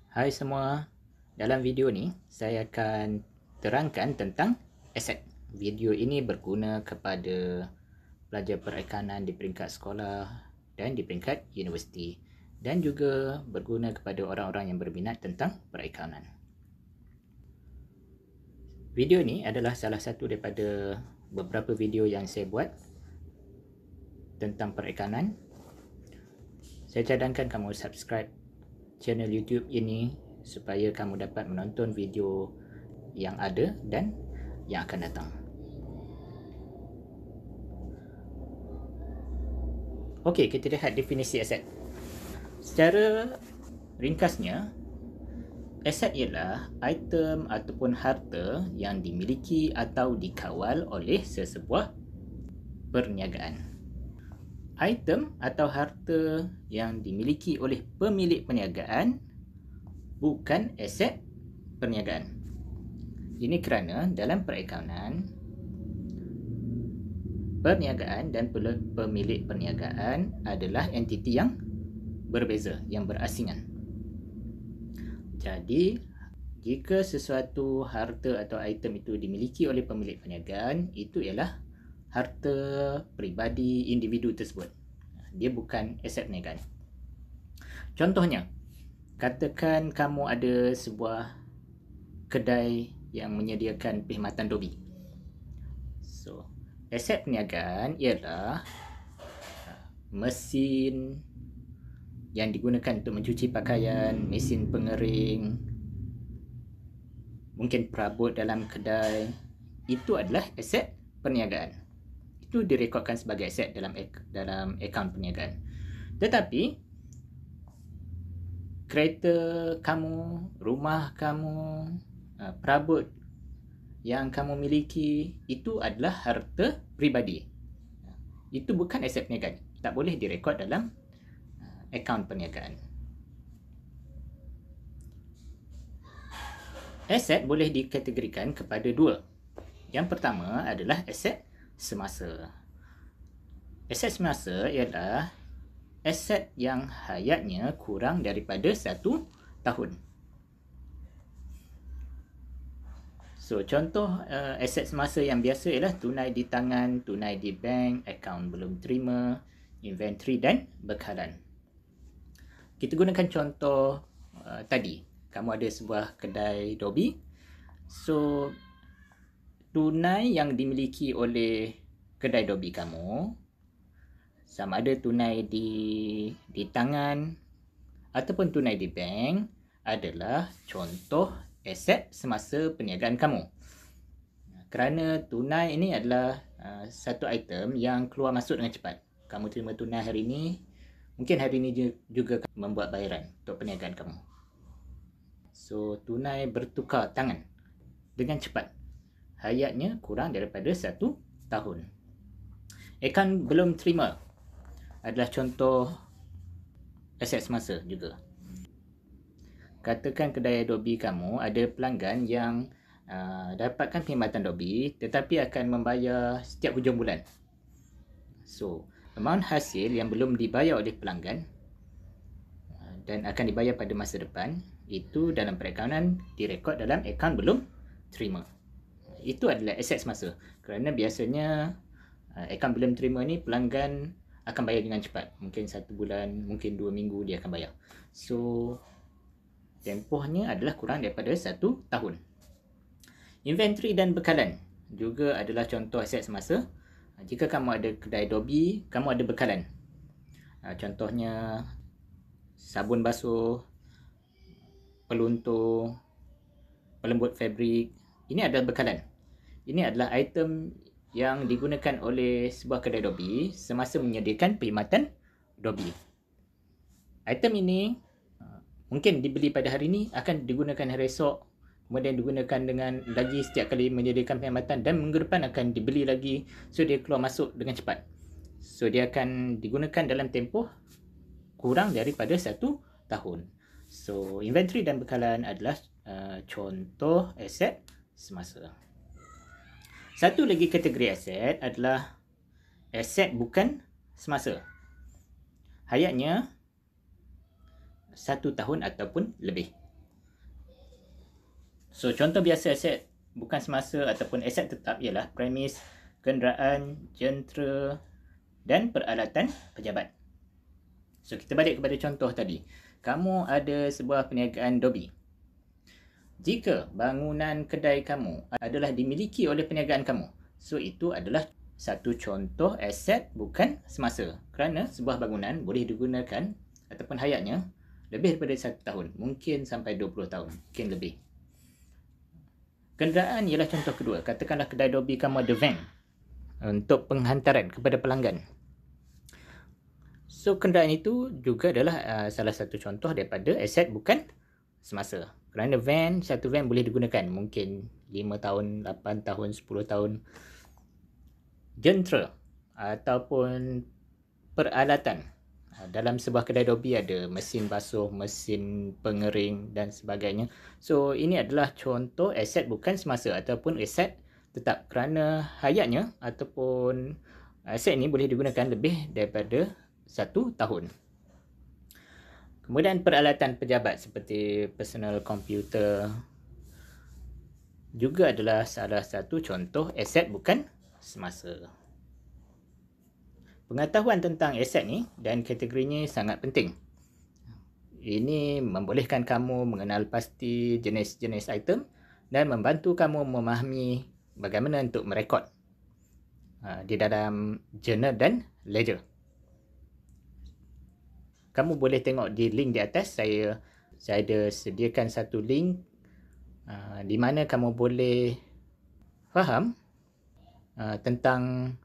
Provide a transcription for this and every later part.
Hai semua, dalam video ni saya akan terangkan tentang aset. Video ini berguna kepada pelajar perikanan di peringkat sekolah dan di peringkat universiti, dan juga berguna kepada orang-orang yang berminat tentang perikanan. Video ni adalah salah satu daripada beberapa video yang saya buat tentang perikanan. Saya cadangkan kamu subscribe channel YouTube ini supaya kamu dapat menonton video yang ada dan yang akan datang. Okey, kita lihat definisi aset. Secara ringkasnya, aset ialah item ataupun harta yang dimiliki atau dikawal oleh sesebuah perniagaan. Item atau harta yang dimiliki oleh pemilik perniagaan bukan aset perniagaan. Ini kerana dalam perikanan, perniagaan dan pemilik perniagaan adalah entiti yang berbeza, yang berasingan. Jadi, jika sesuatu harta atau item itu dimiliki oleh pemilik perniagaan, itu ialah harta peribadi individu tersebut. Dia bukan aset perniagaan. Contohnya, katakan kamu ada sebuah kedai yang menyediakan perkhidmatan dobi. So, aset perniagaan ialah mesin yang digunakan untuk mencuci pakaian, mesin pengering, mungkin perabot dalam kedai. Itu adalah aset perniagaan. Itu direkodkan sebagai aset dalam akaun perniagaan. Tetapi kereta kamu, rumah kamu, perabot yang kamu miliki, itu adalah harta peribadi. Itu bukan aset perniagaan. Tak boleh direkod dalam akaun perniagaan. Aset boleh dikategorikan kepada dua. Yang pertama adalah aset semasa. Aset semasa ialah aset yang hayatnya kurang daripada 1 tahun. So, contoh aset semasa yang biasa ialah tunai di tangan, tunai di bank, akaun belum terima, inventory dan bekalan. Kita gunakan contoh tadi. Kamu ada sebuah kedai dobi. So, tunai yang dimiliki oleh kedai dobi kamu, sama ada tunai di tangan ataupun tunai di bank, adalah contoh aset semasa perniagaan kamu. Kerana tunai ini adalah satu item yang keluar masuk dengan cepat. Kamu terima tunai hari ini, mungkin hari ini juga membuat bayaran untuk perniagaan kamu. So, tunai bertukar tangan dengan cepat. Hayatnya kurang daripada 1 tahun. Akaun belum terima adalah contoh aset semasa juga. Katakan kedai dobi kamu ada pelanggan yang dapatkan perkhidmatan dobi tetapi akan membayar setiap hujung bulan. So, amount hasil yang belum dibayar oleh pelanggan dan akan dibayar pada masa depan, itu dalam perikanan direkod dalam akaun belum terima. Itu adalah aset semasa. Kerana biasanya akaun belum terima ni pelanggan akan bayar dengan cepat. Mungkin 1 bulan, mungkin 2 minggu dia akan bayar. So, tempohnya adalah kurang daripada 1 tahun. Inventory dan bekalan juga adalah contoh aset semasa. Jika kamu ada kedai dobi, kamu ada bekalan. Contohnya sabun basuh, peluntur, pelembut fabrik. Ini adalah bekalan. Ini adalah item yang digunakan oleh sebuah kedai dobi semasa menyediakan perkhidmatan dobi. Item ini mungkin dibeli pada hari ini, akan digunakan hari esok, kemudian digunakan dengan lagi setiap kali menyediakan perkhidmatan, dan minggu depan akan dibeli lagi. So, dia keluar masuk dengan cepat. So, dia akan digunakan dalam tempoh kurang daripada 1 tahun. So, inventory dan bekalan adalah contoh aset semasa. Satu lagi kategori aset adalah aset bukan semasa. Hayatnya 1 tahun ataupun lebih. So contoh biasa aset bukan semasa ataupun aset tetap ialah premis, kenderaan, jentera dan peralatan pejabat. So kita balik kepada contoh tadi. Kamu ada sebuah perniagaan dobi. Jika bangunan kedai kamu adalah dimiliki oleh perniagaan kamu, so itu adalah satu contoh aset bukan semasa, kerana sebuah bangunan boleh digunakan ataupun hayatnya lebih daripada 1 tahun, mungkin sampai 20 tahun, mungkin lebih. Kenderaan ialah contoh kedua. Katakanlah kedai dobi kamu ada van untuk penghantaran kepada pelanggan. So kenderaan itu juga adalah salah satu contoh daripada aset bukan semasa. Kerana satu van boleh digunakan mungkin 5 tahun, 8 tahun, 10 tahun. Jentera ataupun peralatan. Dalam sebuah kedai dobi ada mesin basuh, mesin pengering dan sebagainya. So ini adalah contoh aset bukan semasa ataupun aset tetap, kerana hayatnya ataupun aset ini boleh digunakan lebih daripada 1 tahun. Kemudian peralatan pejabat seperti personal komputer juga adalah salah satu contoh aset bukan semasa. Pengetahuan tentang aset ni dan kategorinya sangat penting. Ini membolehkan kamu mengenal pasti jenis-jenis item dan membantu kamu memahami bagaimana untuk merekod di dalam journal dan ledger. Kamu boleh tengok di link di atas. Saya ada sediakan satu link di mana kamu boleh faham tentang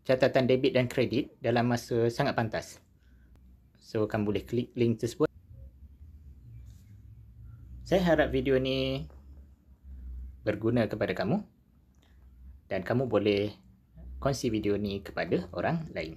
catatan debit dan kredit dalam masa sangat pantas. So, kamu boleh klik link tersebut. Saya harap video ni berguna kepada kamu dan kamu boleh kongsi video ni kepada orang lain.